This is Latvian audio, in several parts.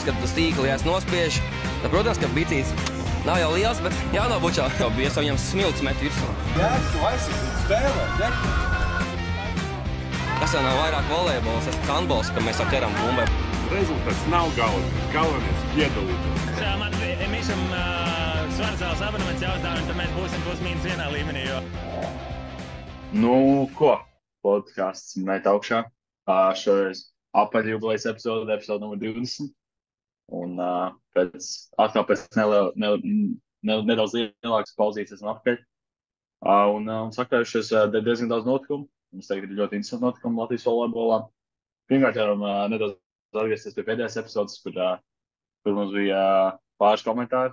Kad tu stīkli nospiež, tad, protams, ka bicīts nav jau liels, bet jānobučā. Jau bija viņam smilts met virsū. Jā, tu aizsaki spēlē, ne? Tas jau nav vairāk volejbols, tas ir handbols, ka mēs ķeram bumbai. Rezultāts nav galvenais piedalīties. Man Mišam Svarzāls abonements jāuzdāvina, tad mēs būsim plus-mīnus vienā līmenī, jo... Nu, ko? Podcasts met augšā. Šoreiz apaļjubilejas epizode numur 20. Un pēc nedaudz lielākas pauzītes esam apkārt. Un sakārušies diezgan daudz notikumu. Mums tagad ir ļoti interesanti notikumi Latvijas volejbolā. Pirmkārt, varam nedaudz atgriezties pie pēdējās epizodes, kur mums bija pāris komentāri,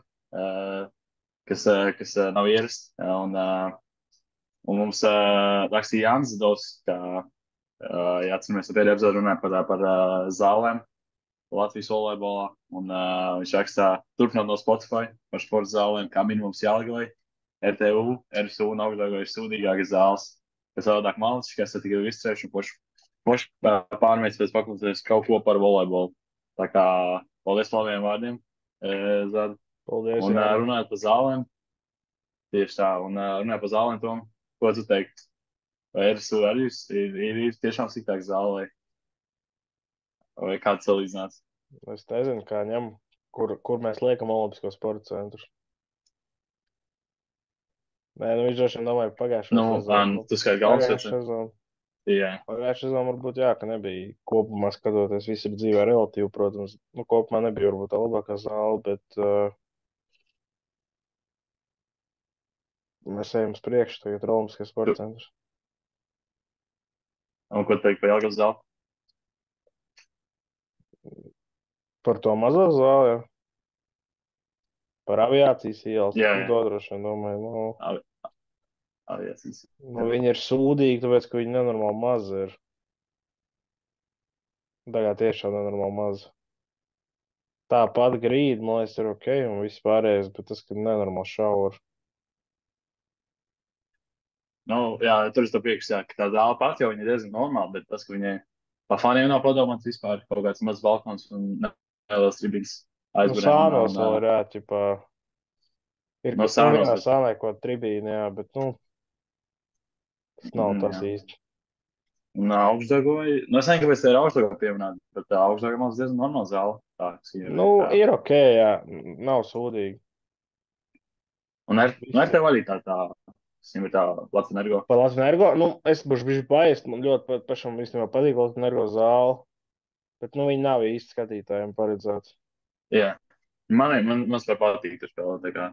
kas nav ierasti. Un mums rakstīja Jānis Zadovs, ka, atceramies, pēdējā epizode runāja par zālēm Latvijas volejbolā, un viņš rakstā turpināt no Spotify par sporta zālēm, kā minimums Jelgavai, RTU, RSU un Augstdaugavai ir sūdīgākas zāles, kas savādāk maliski, kas tikai ir izcējuši un poši pārmēģis pēc paklausīties kaut ko par volejbolu. Tā kā paldies par labiem vārdiem, Zad. Paldies, un runājot par zālēm, tieši tā, un runājot par zālēm, Tom, ko tu teikt? Vai RSU arī ir tiešām sīktāk zālē? Vai kāds salīdzināts? Es nezinu, kā ņem, kur mēs liekam Olimpisko sporta centru. Nē, nu viņš droši vien domāja pagājušo sezonu. Tu skait galvas sezonu. Jā. Pagājušo sezonu varbūt jā, ka nebija kopumā skatoties, viss ir dzīvē relatīvi, protams. Nu, kopumā nebija varbūt tā labākā zāle, bet mēs ejam uz priekšu, tagad ir Olimpiskais sporta centrs. Un ko teikt par Jelgavas zāli? Par to mazo zāli, jā. Par aviācijas ielas, Jā. To droši vien domāju, nu... Aviācijas. Nu, viņi ir sūdīgi, tāpēc, ka viņi nenormāli mazi ir. Tagad tiešām nenormāli mazi. Tāpat grīd, man liekas, ir ok, un viss pārējais, bet tas, ka nenormāli šauri. Nu, jā, tur es to priekšu, jā, ka tā zāle pat jau viņa ir diezgan normāla, bet tas, ka viņai pa faniem nav padomāts vispār kaut kāds mazs balkons un neliels tribīgs Nu, sānos vēl ir, jā, ķipā... Ir, No kas sānos, vienā bet- sānē kaut tribīni, jā, bet, nu... Tas nav tas Jā. īsti. Un Augstdaugavai, nu es nezinu, kāpēc tā ir Augstdaugava pieminēta, bet Augstdaugavai mums diezgan normāla zāle. Tā, kas ir, Nu, tā. ir ok, jā, nav sūdīgi. Un tev arī tā, viņam ir tā Latvijas Energo. Par Latvijas Energo, nu, es būšu bišķi paēst, man ļoti pašam īstenībā patīk Latvijas Energo zāle, bet, nu, viņi nav īsti skatītājiem paredzēts. Jā. Man spēr patīk tur spēlēt, tā kā.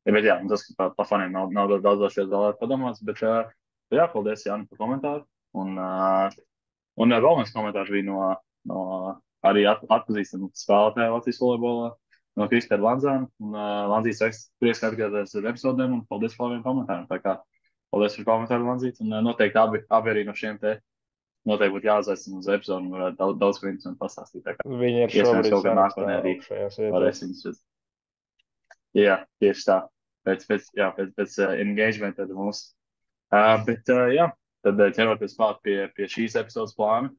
Ja, bet jā, tas, ka pa faniem nav daudz šajā zālē padomāts, bet jā, paldies Jāni par komentāru. Un vēl viens komentārs bija no arī atpazīstama spēlētāja Latvijas volejbolā, no Kristēra Lanzāna. Un Lanzīts raksta, prieks, ka atgādājās ar epizodēm, un paldies par labiem komentāriem. Tā kā paldies par komentāru, Lanzīts, un noteikti abi arī no šiem te noteikti būtu jāuzaicina uz epizodu un varētu daudz ko interesantu pastāstīt. Tā kā Viņi ir iespējams šobrīd kaut kā nākotnē arī šajās vietās. varēs viņus redzēt. Jā, tieši tā. Pēc engagement tad mums. Bet jā, tad ķeroties klāt pie šīs epizodes plāna,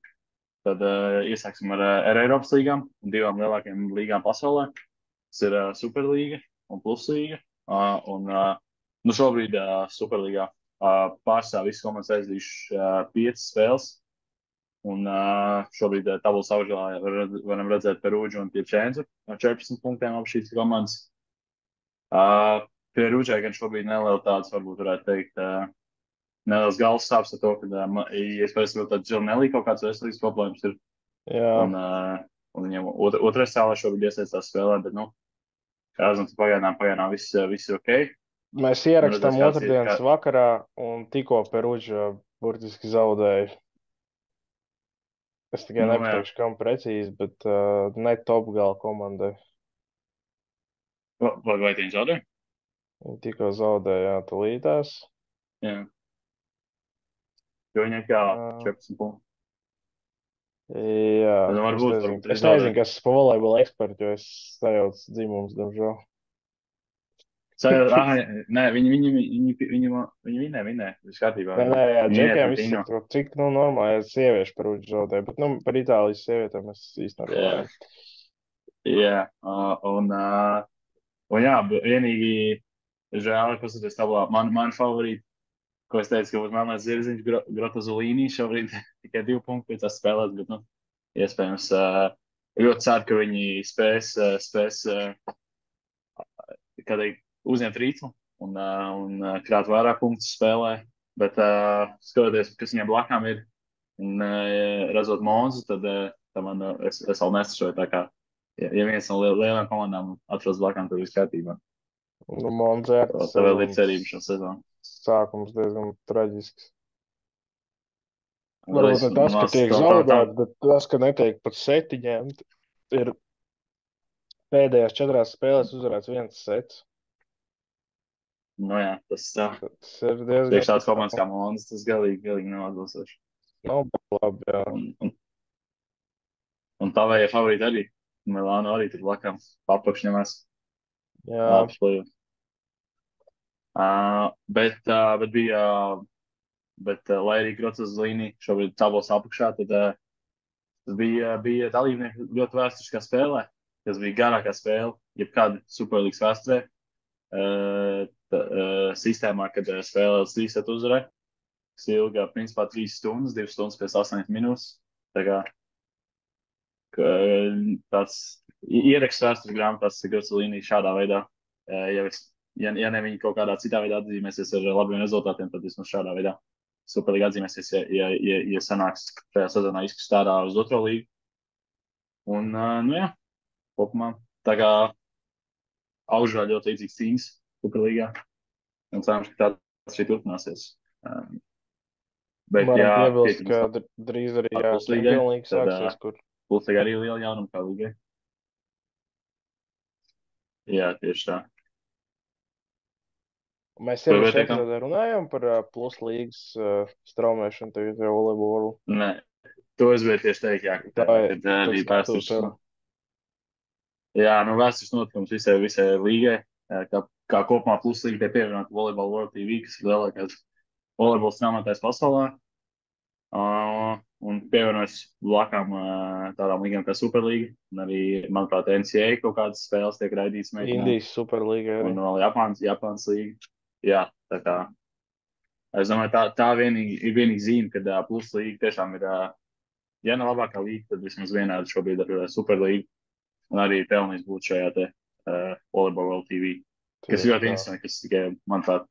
tad iesāksim ar Eiropas līgām un divām lielākajām līgām pasaulē. Tas ir Superlīga un Pluslīga. Nu šobrīd Superlīgā pārstāv visas komandas aizdījuši 5 spēles. Un šobrīd tabulas augšgalā varam redzēt Perūģu un Piečēnzu ar 14 punktiem ap šīs komandas. Pie Rūģai gan šobrīd neliela tāds, varbūt varētu teikt, neliels galvas sāps ar to, ka, iespējams, vēl tāds Džilnelī kaut kāds veselīgs problēmas ir. Jā. Un viņam otrais cēlē šobrīd iesaistās spēlē, bet, nu, kā zināt, pagaidām viss ir ok. Mēs ierakstām Nu, redzēs, otrdienas vakarā un tikko Perūģa burtiski zaudēja. Es tikai Nu, nepateikšu, kam precīzi, bet ne top gala komandai. Vai viņi zaudē? Viņi tikko zaudēja tulītās. Jā. Jo viņam kā 14 punkti. Jā, Nu, varbūt es nezinu, kas pa volejbola ekspertu, jo es sajaucu dzimums, diemžēl. Nē, viņi vinēja. Viss kārtībā. Nē, jā, Viņi vinēja džekiem pret viss ir Ino. tur, cik, normāli, ja sieviešu par uģi zaudē, bet, par Itālijas sievietēm mēs īsti nerunājam. Jā, un jā, vienīgi, žēl, paskatoties tablā, man favorīti, ko es teicu, ka būs melnais zirziņš, Grotazolīnī, šobrīd tikai 2 punkti pēc tās spēlēs, bet, iespējams, ļoti ceru, ka viņi spēs kā teikt, uzņemt ritmu un krāt vairāk punktus spēlē, bet skatoties, kas viņiem blakām ir, un redzot Monzu, tad es vēl nesašoju tā kā, ja viens no lielajām komandām atrodas blakām, tad viss kārtībā. Monzērts Tā vēl ir cerība šo sezonu. sākums diezgan traģisks. Varbūt ne tas, ka tiek zaudēts, bet tas, ka netiek pat seti ņemt, ir pēdējās 4 spēlēs uzvarēts 1 sets. Jā, tas ir diezgan... Priekš tāds komandas kā Mondas, tas galīgi nav atbilstoši. Nav labi, jā. Un tā vajag favorīti arī. Milānu arī tur blakām papakšņamās. Jā. Apšlīju. Bet, lai arī Grotazolīnī šobrīd tablas apakšā, tad bija dalībnieki ļoti vēsturiskā spēlē, kas bija garākā spēle, jebkāda Superlīgas vēsturē. Sistēmā, kad spēlē uz 3 setu uzvarē, kas ilga principā 3 stundas, 2 stundas pēc 8 minūtes. Tā kā tāds ieraksts vēstures grāmatās Grotazolīnī šādā veidā. Ja ne viņi kaut kādā citā veidā atzīmēsies ar labiem rezultātiem, tad vismaz šādā veidā Superlīga atzīmēsies, ja sanāks šajā sezonā izkrist ārā uz 2. līgu. Un, jā, kopumā tā kā augšā ļoti līdzīgs cīņas Superlīgā. Un cerams, ka tāds arī turpināsies. Bet, jā, piebilst, ka drīz arī Čempionlīga sāksies, kur Pluslīga arī liela jaunuma kā līgai. Jā, tieši tā. Mēs jau epizodē runājām par Pluslīgas straumēšanu tagad jau volejbolu. Nē, to es biju tieši teikt, jā. Tā bija vēstures. Jā, vēstures notikums visai līgai. Kā kopumā Pluslīga tie pievienot Volleyball World TV, kas ir lielākais volejbola straumētājs pasaulē. Un pievienojas blakām tādām līgām kā Superlīga. Un arī, manuprāt, NCAA kaut kādas spēles tiek raidītas. Indijas Superlīga arī. Un vēl Japānas līga. Jā, tā kā. Es domāju, tā ir vienīgi zīme, kad Pluslīga tiešām ir, ja ne labākā līga, tad vismaz vienādi šobrīd ar Superlīgu. Un arī pelnījis būt šajā te Volleyball World TV. Kas ir ļoti interesanti, kas tikai, manuprāt,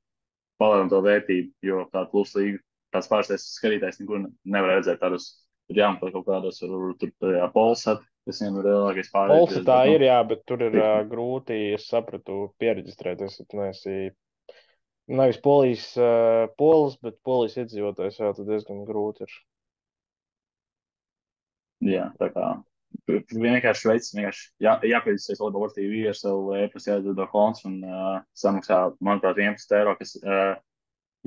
palielina to vērtību, jo tā Pluslīga, tāds pārsteigts skatītājs nekur nevar redzēt tādus, tur jāmeklē kaut kādos, tur Polsat, kas ir lielākais pārējais. Polsat tā ir, jā, bet tur ir grūti, es sapratu, piereģistrēties, ja tu neesi nevis polis, bet polijas iedzīvotājs, jā, tad diezgan grūti ir. Jā, tā kā vienkārši veids, jāpieģistrēs Volleyball World TV ar savu e-pastu jāizdod konts un samaksā, manuprāt, 11 eiro, kas,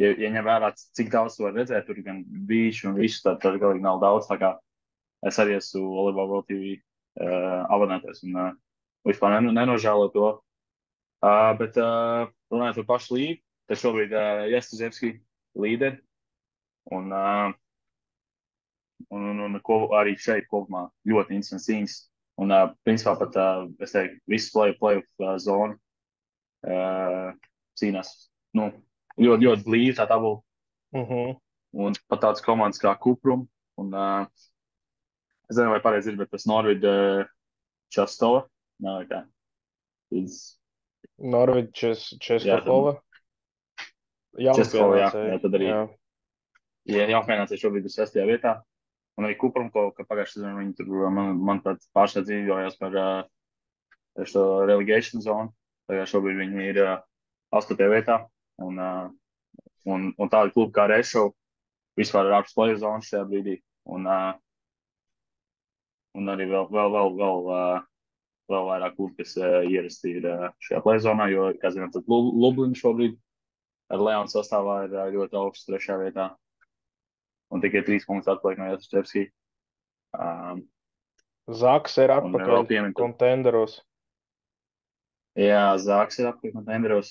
ja ņem vērā, cik daudz to var redzēt, tur gan bīšu un visu, tad galīgi nav daudz, tā kā es arī esmu Volleyball World TV abonētais un vispār nenožēlo to. Bet runājot par pašu līgu, tad šobrīd Jestuzevski līderi un arī šeit kopumā ļoti interesants cīņas. Un principā pat, es teiktu, visas play-off zonu cīnās, ļoti, ļoti blīvi tā tabula. Un pat tāds komandas kā Kuprum. Un es nezinu, vai pareizi ir, bet tas Norvid Častova. Nav kā. Norvid Českova. Českova, jā, tad arī. Jā, jaunpienācēji šobrīd ir 6. vietā. Un arī Kuprum, ka pagājušajā sezonā viņi tur, manuprāt, pārstāv dzīvojās par šo relegation zonu. Tagad šobrīd viņi ir 8. vietā. Un tādi klubi kā Rešov vispār ir ārpus play zonas šajā brīdī. Un arī vēl vairāk klubi, kas ierasti ir šajā play zonā, jo, kā zinām, tad Lublina šobrīd ar Leonu sastāvā ir ļoti augsts 3. vietā. Un tikai 3 punktus atpaliek no Jestuzevski. Zaks ir atpakaļ kontenderos. Jā, Zaks ir atpakaļ kontenderos.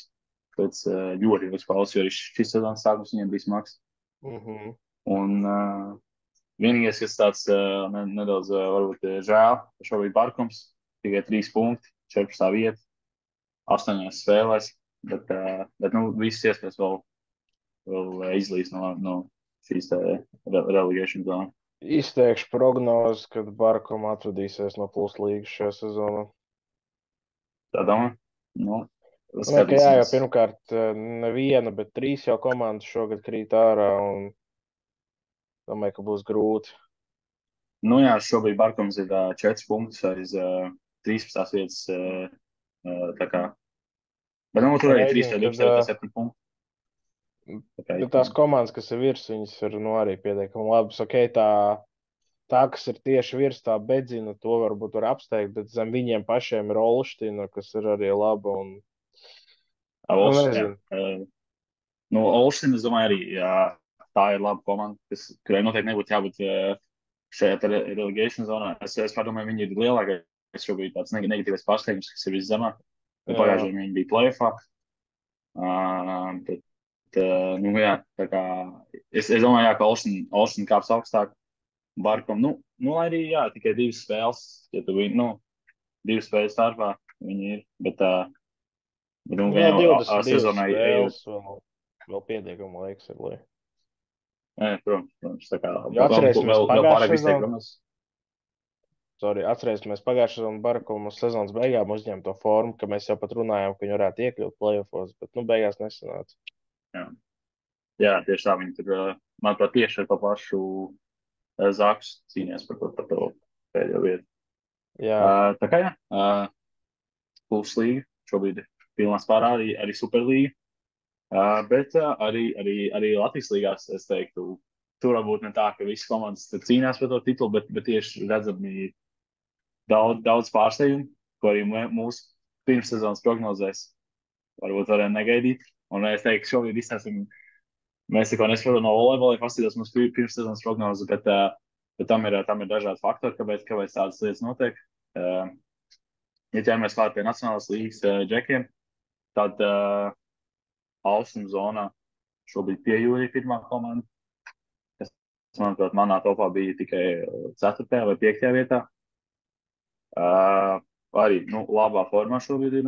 pēc ļoti ilgas pauzes, jo arī šis sezonas sākums viņiem bija smags. Un vienīgais, kas tāds nedaudz varbūt žēl, šobrīd Barkums tikai 3 punkti, 14. vieta, 8 spēlēs, bet visas iespējas vēl izlīst no šīs relegation zona. Izteikšu prognozi, kad Barkom atvadīsies no pluslīgas šajā sezonā. Tā domā? Nu, jā, jo pirmkārt neviena, bet 3 jau komandas šogad krīt ārā un domāju, ka būs grūti. Nu jā, šobrīd Barkums ir 4 punktus aiz 13. vietas. Tā kā. Bet tur arī 3 vai 7 punkti. Bet tās komandas, kas ir virs, viņas ir arī pietiekami labas. Okay, tā, kas ir tieši virs, tā Bedzina, to varbūt var apsteigt, bet zem viņiem pašiem ir Olština, kas ir arī laba. Olština, es domāju, arī tā ir laba komanda, kurai noteikti nebūtu jābūt šajā relegation zonā. Es padomāju, viņi ir lielākais šobrīd tāds negatīvais pārsteigums, kas ir viszemāk. Pagājušajā viņi bija play-offā. Jā, tā kā es domāju, ka Olština kāps augstāk. Barkom, lai arī, jā, tikai 2 spēles, ja tu viņi, 2 spēles starpā viņi ir, bet sezonai spēles vēl pietiekama laiks ir, lai. Protams, tā kā atcerēsimies pagājušajā sezonā Barkom uz sezonas beigām uzņēma to formu, ka mēs jau pat runājām, ka viņi varētu iekļūt playoffos, bet beigās nesanāca. Jā, tieši tā, viņi tur, manuprāt, tieši ar pa pašu Zāks cīnījās par to pēdējo vietu. Jā. Tā kā jā, Pluslīga šobrīd ir pilnā spārā, arī Superlīga, bet arī Latvijas līgās, es teiktu, tur varbūt ne tā, ka visas komandas cīnās par to titulu, bet tieši redzami daudz pārsteigumu, ko arī mūsu pirmssezonas prognozēs varbūt varēja negaidīt. Un es teiktu, šobrīd izstāstam, mēs tikko neskatot no volejbola, paskatījos mūsu pirmssezonas prognozi, bet tam ir dažādi faktori, kāpēc tādas lietas notiek. Ja ķeramies klāt pie Nacionālās līgas džekiem, tad Austrumu zonā šobrīd pie Jūrija pirmā komanda. Manuprāt, manā topā bija tikai 4. vai 5. vietā. Arī labā formā šobrīd ir.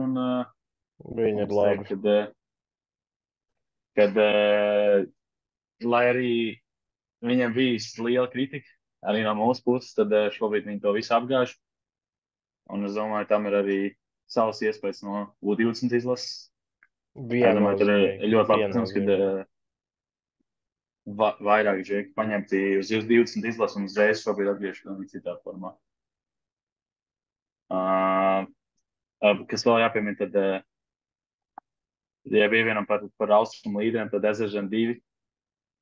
Viņi ir labi. Kad, lai arī viņam bija liela kritika, arī no mūsu puses, tad šobrīd viņi to visu apgāž. Un es domāju, tam ir arī savas iespējas no U20 izlases. Es domāju, tur ir ļoti labi, kad vairāk džeki paņemti uz U20 izlases un uzreiz šobrīd atgriež citā formā. Kas vēl jāpiemina, tad ja bija vienam par austrumu līderiem, tad Ezeržem 2.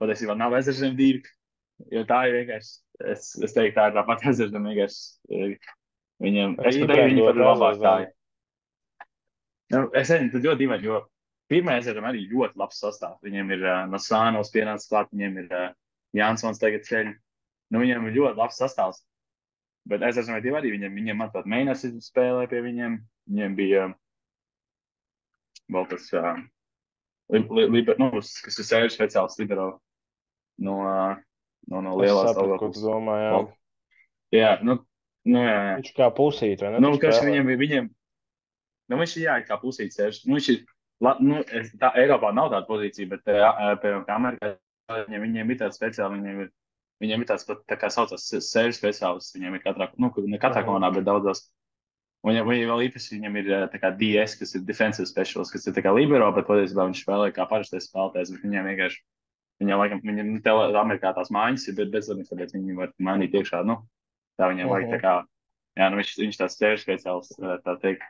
Patiesībā nav Ezeržem 2, jo tā ir vienkārši, es teiktu, tā ir tāpat Ezeržem vienkārši. Viņiem, es pat teiktu, viņi pat ir labāk tā. Es nezinu, tad ļoti dīvaini, jo pirmā Ezeržem arī ļoti labs sastāvs. Viņiem ir Nasānovs pienācis klāt, viņiem ir Jansons tagad ceļ. Viņiem ir ļoti labs sastāvs. Bet Ezeržem 2 arī viņiem manuprāt, Meinas spēlē pie viņiem. Viņiem bija vēl tas, kas ir sēžu speciāls libero no lielās dalgās. Ko tu domā, jā. Jā, jā. Viņš kā pusīt, vai ne? Viņš ir kā pusīt sēžu. Viņš ir, Eiropā nav tāda pozīcija, bet, piemēram, Amerikā, viņiem ir tāds speciāli, viņiem ir tāds, tā kā saucās sēžu speciālis, viņiem ir ne katrā komandā, bet daudzās. Un viņi vēl īpaši, viņam ir tā kā DS, kas ir defensive specialist, kas ir tā kā libero, bet patiesībā viņš spēlē kā parastais spēlētājs, bet viņam vienkārši, viņam Amerikā tās mājas ir, bet bezlabības, tāpēc viņi var mainīt iekšā, tā viņam vajag tā kā, viņš tāds sēžu speciālists, tā teikt.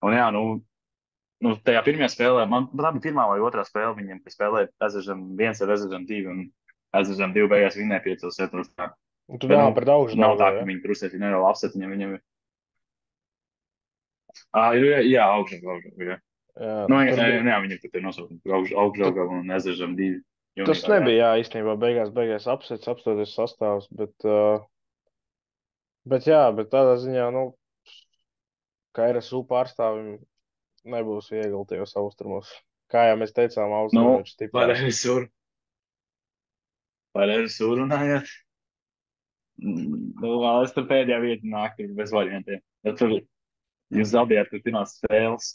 Un tajā pirmajā spēlē, tā bija pirmā vai otrā spēle, viņiem spēlēja Ezeržem 1 ar Ezeržem 2, un Ezeržem 2 beigās vinnēja 5 setos. Tu domā par daudz nav tā, ka viņi trusēt, viņi nevar apset, viņiem ir. Jā, augšaugam, jā. Viņam tur ir nosaukums augšaugam un Ezeržem 2. Tas nebija, īstenībā, beigās apstoties sastāvs, bet tādā ziņā, kā RSU pārstāvim nebūs viegli tajos austrumos kā jau mēs teicām, Nu, Austrija ir par stiprāka. režisūru. Par režisūru runājot. Nu, vēl es tur pēdējā vietā nāku bez variantiem. Ja tur jūs zaudējāt, tur pirmās spēles,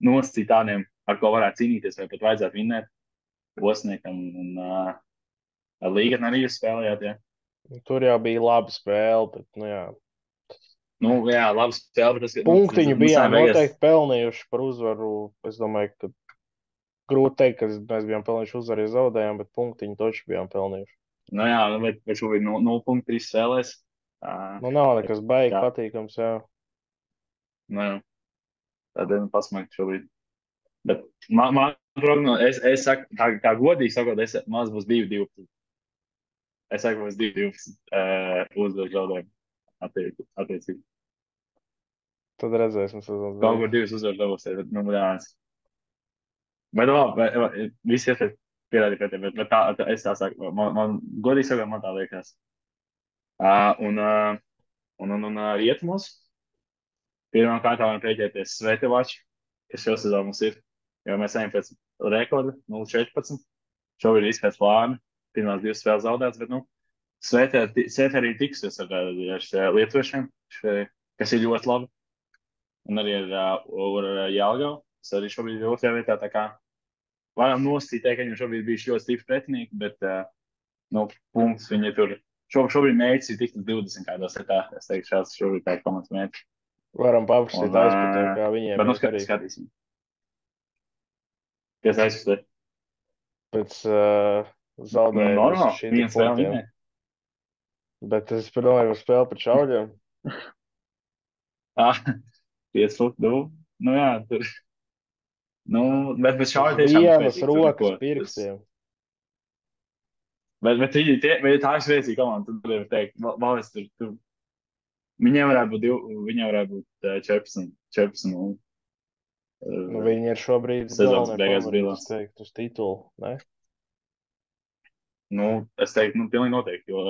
nosacīt tādiem, ar ko varētu cīnīties, vai pat vajadzētu vinnēt. Osniekam un ar Līgatni arī jūs spēlējāt, ja? Tur jau bija laba spēle, bet, nu jā. Nu, jā, labi spēle, bet tas, Punktiņu nu, bijām beigās- noteikti pelnījuši par uzvaru. Es domāju, ka grūti teikt, ka mēs bijām pelnījuši uzvaru, ja zaudējām, bet punktiņu toči bijām pelnījuši. Nu jā, bet šobrīd 0,3 spēlēs. Nu nav nekas baigi Jā. patīkams, jā. Nu jā, tad pasmagt šobrīd. Bet man es saku, tā godīgi sakot, maz būs 2-12. Es saku, būs 2-12 uzvaru zaudējumu attiecīgi. Tad redzēsim sezonas Kaut kur beigās. 2 uzvaru dabūsies, bet, nu, jā. Bet labi, visi iespējas pierādīt pēc tiem, bet es tā saku, man godīgi sakot, man tā liekas. Un rietumos, pirmām kārtām varam rēķēties Svetevači, kas šo sezonu mums ir, jo mēs ejam pēc rekorda 0-14. Šobrīd ir pēc plāna, pirmās 2 spēles zaudētas, bet, nu, Svete arī tiksies ar lietuviešiem, kas ir ļoti labi. Un arī ar Jelgavu, kas arī šobrīd ir otrajā vietā, tā kā varam nosacīt, ka viņam šobrīd bijuši ļoti stipri pretinieki, bet, nu, punkts viņi tur, šobrīd mērķis ir tikt uz 20 kādos, tā, es teiktu, šāds šobrīd tā ir komandas mērķis. Varam paprasīt Un, aizputē, kā viņiem Bet, nu, iet arī skatīsim. Kas aizputē? pēc zaudējuma uz Normāli, šīm viens vēl punktiem. vinē. Bet es domāju, par spēli pret Šauļiem. 5 punktu, nu jā, tur. Nu, bet šādi tiešām ir Vienas spēcīgi, tur rokas neko. pirkstiem. Bet tā ir spēcīga komanda, tad var teikt, Valdes tur. Viņiem varētu būt 14 un Nu, viņi ir šobrīd Sezonas galvenie beigās favorīti, bilans. es teiktu, uz titulu, ne? nu, es teiktu, nu, pilnīgi noteikti, jo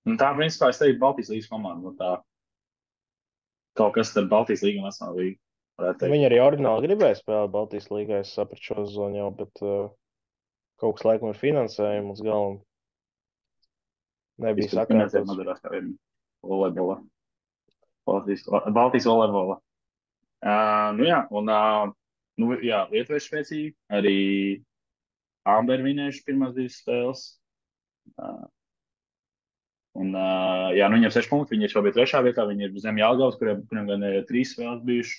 nu, tā, principā, es teiktu, Baltijas līgas komanda, nu, tā kaut kas starp Baltijas līgu un Nacionālo līgu, varētu teikt. Viņi arī oriģināli gribēja spēlēt Baltijas līgā, es sapratu šo sezonu jau, bet kaut kas laikam ar finansējumu uz galvu nebija Finansējumi sakārtots. nodarās kā vienam volejbola. Baltijas volejbola. Nu jā, un nu, jā, lietuvieši spēcīgi, arī Amber vinējuši pirmās 2 spēles. Un, jā, nu viņiem 6 punkti, viņi ir šobrīd 3. vietā, viņi ir zem Jelgavas, kuriem gan 3 spēles bijuši.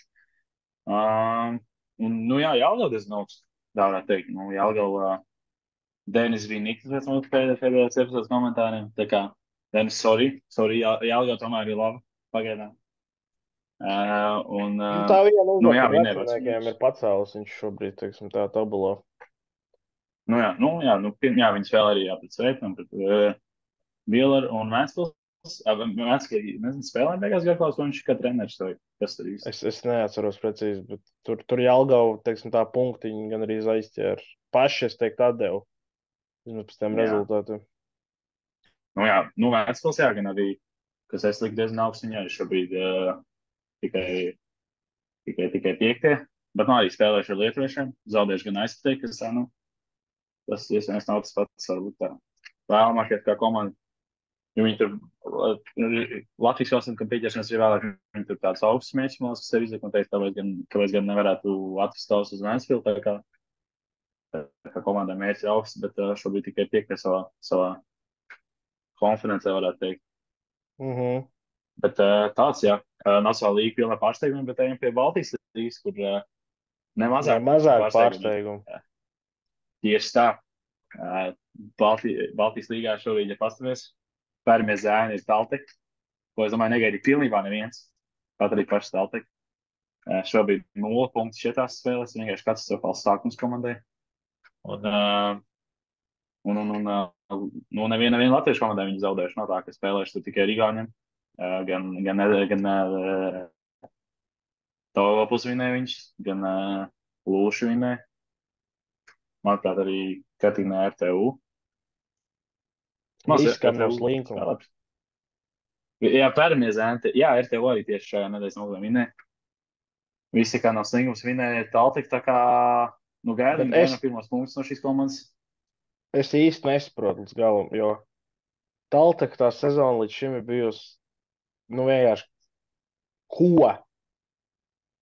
Un, nu jā, Jelgava diezgan augsts, tā varētu teikt. Nu, Jelgava, Denis bija Nikls pēc mums pēdējās epizodes komentāriem. Tā kā, Denis, sorry, Jelgava tomēr ir laba pagaidām. Un, Nu, tā viena nu, jā, uzvara vinēja veciniekiem vecumos. ir pacēlus, viņš šobrīd, teiksim, tā tabulā. Nu jā, viņi spēlē arī pret Sveitam, pret Bielaru un Vēnspils. Nezinu, spēlē beigās Garklaus, vai viņš kā treneris vai kas tur īsti. Es neatceros precīzi, bet tur Jelgava, teiksim, tā punktiņi gan arī aizķēra. Paši, es teiktu, atdevu. Vismaz pēc tiem Jā. rezultātiem. Nu jā, nu Vēnspils, jā, gan arī, kas es liku diezgan augsts, viņi arī šobrīd tikai 5. Bet nu arī spēlējuši ar lietuviešiem, zaudējuši gan aizpatē, kas tā, nu, tas iespējams nav tas pats, varbūt tā vēlamākais kā komanda. Jo viņi tur, Latvijas valstīm, kad pieķeršanās ir vēlāk, viņi tur tāds augsts mērķis, man liekas, kas sev izliek un teikt, kāpēc gan nevarētu atvest tavs uz Vēnspilu, tā kā komandai mērķis ir augsts, bet šobrīd tikai 5. savā konferencē varētu teikt. Bet tāds, jā, Nacionāla līga pilnā pārsteiguma, bet ejam pie Baltijas līgas, kur nemazāk pārsteigumu. Tieši tā. Baltijas līgā šobrīd, ja pastamies, pērmies zēni ir Taltek, ko es domāju negaidīju pilnībā neviens, pat arī paši Taltek. Šobrīd 0 punkti šitās spēles, vienkārši katastrofāls sākums komandai. Un neviena latviešu komandai viņi zaudējuši, nav tā, ka spēlējuši tur tikai Rigāņiem. Gan Tauopus vinēja viņš, gan Lūši vinēja. Manuprāt, arī Katīna RTU. Visi, kam nav slinkuma. Jā, pērmie zēni. Jā, RTU arī tieši šajā nedēļas nogalē vinēja. Visi, kā nav slinkums, vinēja Taltik, tā kā gaidām Bet no pirmos punktus no šīs komandas. es īsti nesaprotu līdz galam, jo Talteka tā sezona līdz šim ir bijusi, vienkārši ko?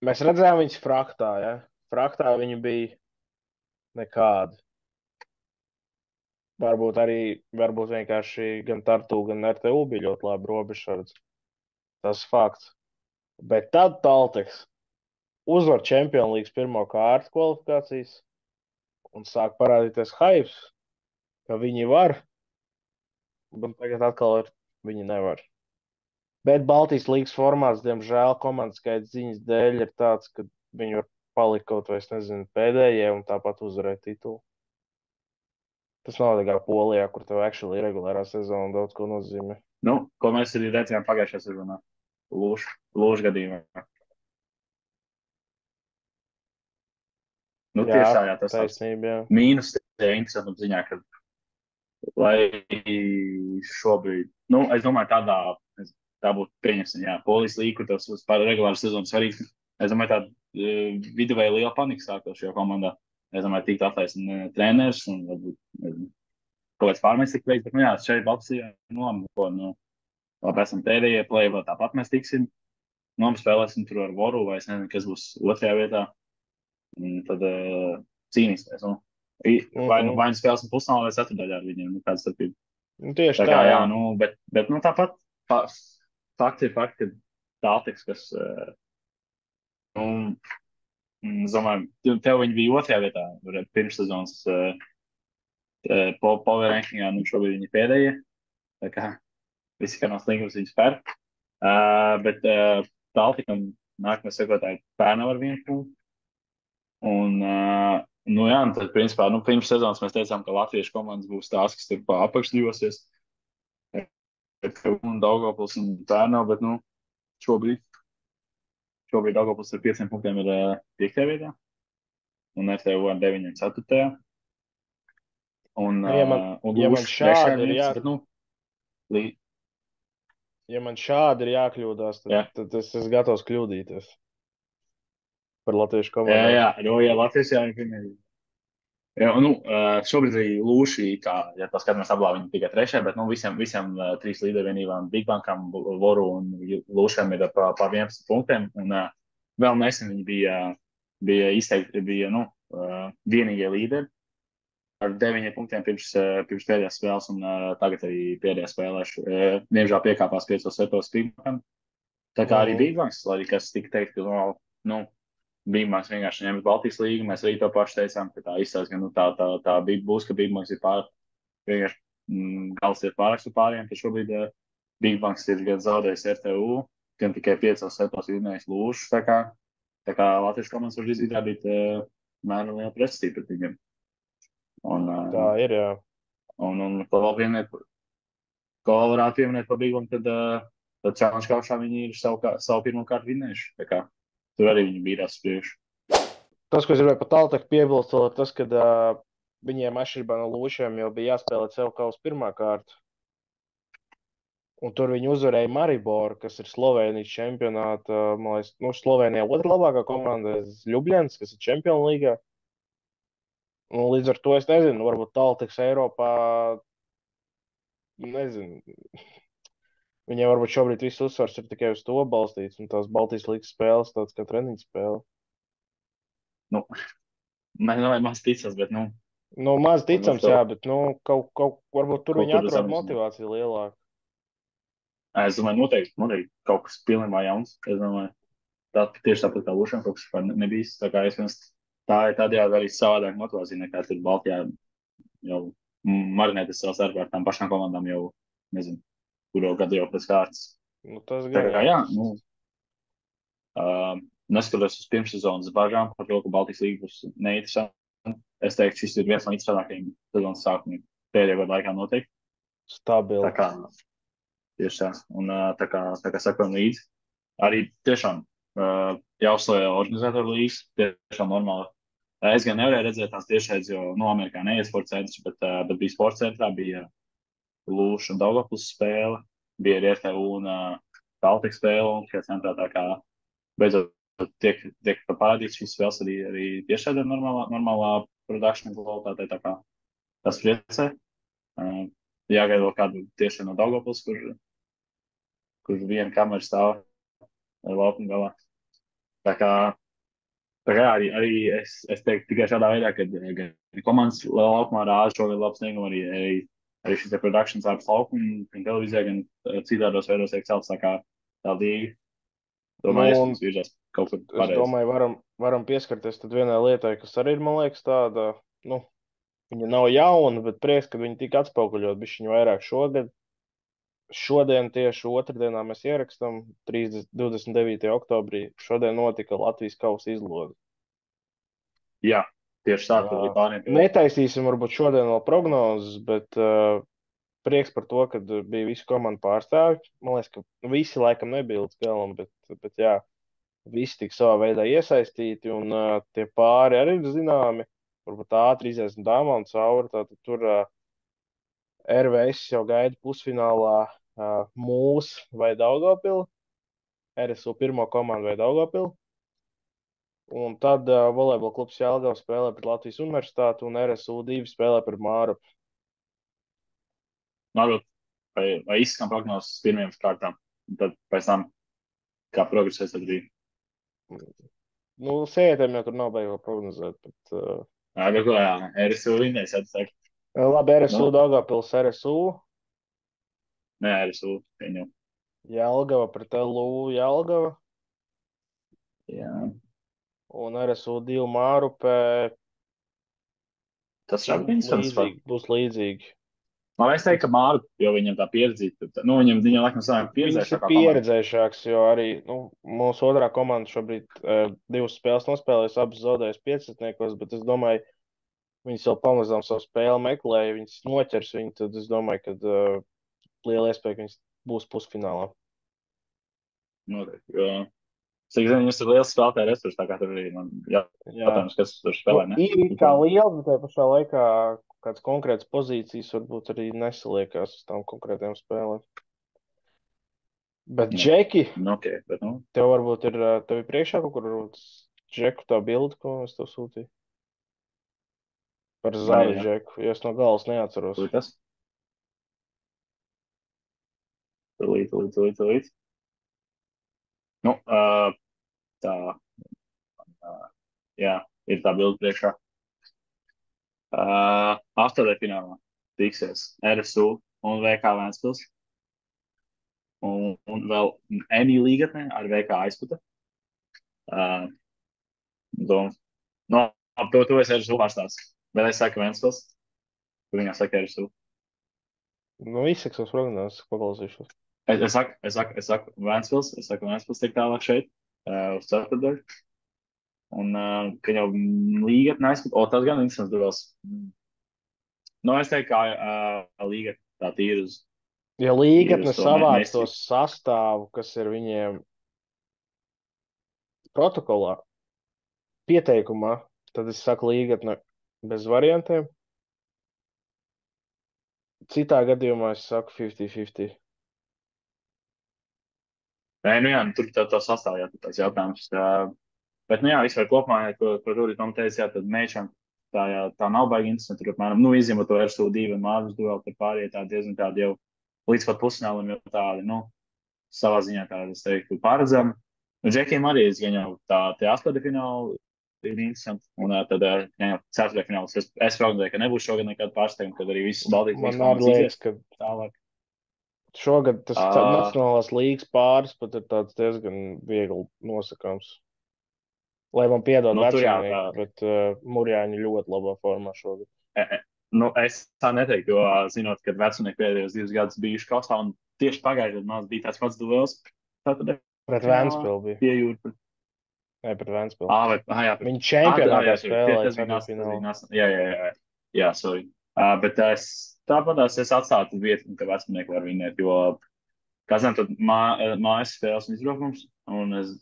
Mēs redzējām viņus fraktā, ja? Fraktā viņi bija nekādi. Varbūt vienkārši gan Tartu, gan RTU bija ļoti labi robežsardze. Tas fakts. Bet tad Talteks uzvar Champions League pirmo kārtu kvalifikācijas un sāk parādīties hypes, ka viņi var, bet tagad atkal viņi nevar. Bet Baltijas līgas formāts, diemžēl, komandas skaita ziņas dēļ ir tāds, ka viņi var palikt kaut vai, es nezinu, pēdējie un tāpat uzvarēt titulu. Tas nav tā kā Polijā, kur tev actually regulārā sezona daudz ko nozīmē. Ko mēs arī redzējām pagājušajā sezonā. Lūšu gadījumā. Tieši tā, jā, tas taisnība, jā. Mīnus ir interesantam ziņā, ka lai šobrīd, es domāju, tā būtu pieņemsim, jā, Polijas līga, kur tas par regulāru sezonu svarīgs. Es domāju, tāda viduvēja liela panika sākos šajā komandā. Es domāju, tikt atlaist treneris un varbūt, nezinu, kaut kāds pārmēs tik veids, bet, jā, šeit Baltsijā, labi, esam pēdējie play, vēl tāpat mēs tiksim. Spēlēsim tur ar Voru, vai es nezinu, kas būs otrajā vietā. Tad cīnīsimies. Vai nu spēlēsim pusnāvā vai ceturdaļā ar viņiem, kāda starpība. Tieši tā, jā. Bet tāpat fakti ir fakti, ka Talteks, kas, domāju, tev viņi bija otrajā vietā, pirms sezonas power rankingā, šobrīd viņi pēdējie. Tā kā visi, kā no slinkums viņi spēr. Bet Taltekam nākamais sekotāji Pērnava ar 1 punktu. Un, tad, principā, pirms sezonas mēs teicām, ka latviešu komandas būs tās, kas tur pa apakšļosies. Un Daugavpils un Pērnava, bet, šobrīd Daugavpils ar 5 punktiem ir 5. vietā. Un RTU ar 9 4. Un ja man šādi ir jākļūdās, tad es esmu gatavs kļūdīties par latviešu komandu. Jā, Latvijas šobrīd arī Lūši, ja tā skatāmies tablā, viņi tikai 3, bet visiem 3 līdervienībām, Bigbankam, Voru un Lūšiem ir pa 11 punktiem. Un vēl nesen viņi bija izteikti, vienīgie līderi ar 9 punktiem pirms pēdējās spēles, un tagad arī pēdējā spēlē. Diemžēl piekāpās 5 setos Bigbankam. Tā kā arī Bigbanks, lai arī kas tika teikt, ka Bigbanks vienkārši ņemas Baltijas līgu. Mēs arī to pašu teicām, ka tā izstāst, ka tā būs, ka Bigbanks ir vienkārši gals ir pārāks ar pāriem, ka šobrīd Bigbanks ir gan zaudējis RTU, gan tikai 5 setos vinnējis Lūšus. Tā kā latviešu komandas var izrādīt mēram lielu pretestību pret viņiem. Tā ir, jā. Un ko vēl varētu pieminēt par Bigbanku, tad challenge kaušā viņi ir savu pirmo kārtu vinnējuši. Tā kā tur arī viņi bīdās priekšu. Tas, ko es gribēju par Talteku piebilst, ir tas, ka viņiem atšķirībā no Lūšiem jau bija jāspēlē sev kausa pirmā kārta. Un tur viņi uzvarēja Mariboru, kas ir Slovēnijas čempionāta, man liekas, Slovēnijā otra labākā komanda, Ljubljans, kas ir Champions līgā. Un līdz ar to es nezinu, varbūt Talteks Eiropā, nezinu, viņiem varbūt šobrīd viss uzsvars ir tikai uz to balstīts, un tās Baltijas līgas spēles tāds kā treniņu spēle. Maz ticams, bet, maz ticams, jā, bet, varbūt tur viņi atrod motivāciju lielāku. Es domāju, noteikti kaut kas pilnībā jauns. Es domāju, tieši tāpat kā Lūšiem kaut kas nebijis. Tā kā tā ir tādējādi arī savādāk motivācija, nekā tur Baltijā jau marinētas savas ar tām pašām komandām jau, nezinu, kuro gadu jau pēc kārtas. Tas gan, jā. Neskatoties uz pirmssezonas bažām par to, ka Baltijas līga būs neinteresanti. Es teiktu, šis ir viens no interesantākajiem sezonas sākumiem pēdējo gadu laikā noteikti. Stabili. Tieši tā. Un tā kā sakojam līdzi. Arī tiešām jāuzslavē organizatoru līgas, tiešām normāli. Es gan nevarēju redzēt tās tiešreiz, jo Amerikā neiet sporta centrs, bet bija sporta centrā, bija Lūšu un Daugavpils spēle, bija arī RTU un Talteks spēle, un tikai centrā tā kā beidzot tiek parādīts šīs spēles arī tiešādē normālā produkšanas kvalitātē, tā kā tas priecē. Jāgaida vēl kādu tieši no Daugavpils, kur viena kamera stāv laukuma galā. Tā kā arī es teiktu tikai šādā veidā, ka komandas laukumā rāda šogad labs sniegumu, arī šis produkšanas ārpus laukuma, gan televīzijā, gan citādos veidos tiek celts, tā kā tā līga. Domāju, es virzās kaut kur pareizi. Es domāju, varam pieskarties tad vienai lietai, kas arī ir, man liekas, tāda, viņa nav jauna, bet prieks, ka viņa tika atspoguļot bišķiņu vairāk šogad. Šodien tieši otrdienā mēs ierakstam 29. oktobrī. Šodien notika Latvijas kausa izloze. Jā, tieši tā, tad bija plāniem. Netaisīsim varbūt šodien vēl prognozes, bet prieks par to, ka bija visu komandu pārstāvji. Man liekas, ka visi laikam nebija līdz galam, bet jā, visi tik savā veidā iesaistīti un tie pāri arī ir zināmi. Varbūt ātri iziesim dāmām cauri, tātad tur RVS jau gaida pusfinālā Mūs vai Daugavpili, RSU pirmo komandu vai Daugavpili. Un tad volejbola klubs Jelgava spēlē pret Latvijas Universitāti un RSU 2 spēlē pret Mārupi. Varbūt, vai izskan prognozes pirmiem kārtām, un tad pēc tam, kā progresēs tad bija. Sievietēm jau tur nav beigot prognozēt, bet... Jā, RSU vinnēs, jāteikt. Labi, RSU Daugavpils RSU. Nē, RSU, viņu. Jelgava pret LU Jelgava. Jā. Un RSU 2 Mārupē. Tas šādi interesants. Būs līdzīgi. Man liekas teikt, ka Mārupi, jo viņam tā pieredzīta. Viņam laikam sanāk pieredzējušākā komanda. Pieredzējušāks, jo arī mūsu otrā komanda šobrīd 2 spēles nospēlējas, abas zaudējas 15, bet es domāju, viņas vēl pamazām savu spēli meklēja, viņas noķers viņu, tad es domāju, ka liela iespēja, ka viņas būs pusfinālā. Noteikti, jo cik zinu, jūs ir liels spēlētāji resurs, tā kā tur arī man jātājums, kas tur spēlē, ne? Ir kā liela, bet tajā pašā laikā kāds konkrēts pozīcijas varbūt arī nesaliekās uz tām konkrētām spēlēm. Bet Džeki, tev varbūt tev ir priekšā kaut kur Džeku tā bilde, ko es tev sūtīju? Par Zaru Džeku, jo es no galas neatceros. Tūlīt. Jā, ir tā bilde priekšā. Astotajfinālā tiksies RSU un VK Vēnspils. Un vēl NI līgatnē ar VK Aizputa. To es RSU pārstāvs. Bet es saku Vēnspils. Kur viņā saka RSU? Izsaka savus prognozes, paklausīšos. Es saku Vēnspils. Es saku Vēnspils tiek tālāk šeit. Uz ceturtdaļu. Un, ka jau līgatne aizskat, tas gan interesants duels. Es teiktu, kā līgatne tā tīri uz... Ja līgatne savāc to sastāvu, kas ir viņiem protokolā, pieteikumā, tad es saku līgatne bez variantiem. Citā gadījumā es saku 50-50. Nē, tur tā sastāv, tas jautājums. Bet, vispār kopumā, ko tur ir Tom teicis, tad mečam tā nav baigi interesanti. Tur, apmēram, izņemot to RSU 2 un Mārus dueli, tur pārējie diezgan tādi jau līdz pat pusfinālam jau tādi, savā ziņā tādi, es teiktu, paredzami. Džekiem arī es jau tie astotajfināli ir interesanti. Un tad jau ceturtajfināls. Es prognozēju, ka nebūs šogad nekāda pārsteiguma, kad arī visas Baltijas komandas liekas, ka tālāk. Šogad tas Nacionālās līgas pāris pat ir tāds diezgan viegli nosakāms. Lai man piedod vecinieki, bet Murjāņi ļoti labā formā šogad. Es tā neteiktu, jo zinot, ka vecinieki pēdējos 2 gadus bijuši kausā, un tieši pagājušajā gadā bija tāds pats duels. Pret Vēnspilu bija. Piejūta. Nē, pret Vēnspilu. Viņi čempionātā spēlēja. Jā, sorry. Bet tāpatās es atstātu vietu, ka vecinieki var vinēt, jo, kā zinām, tad mājas spēles un izbraukums, un es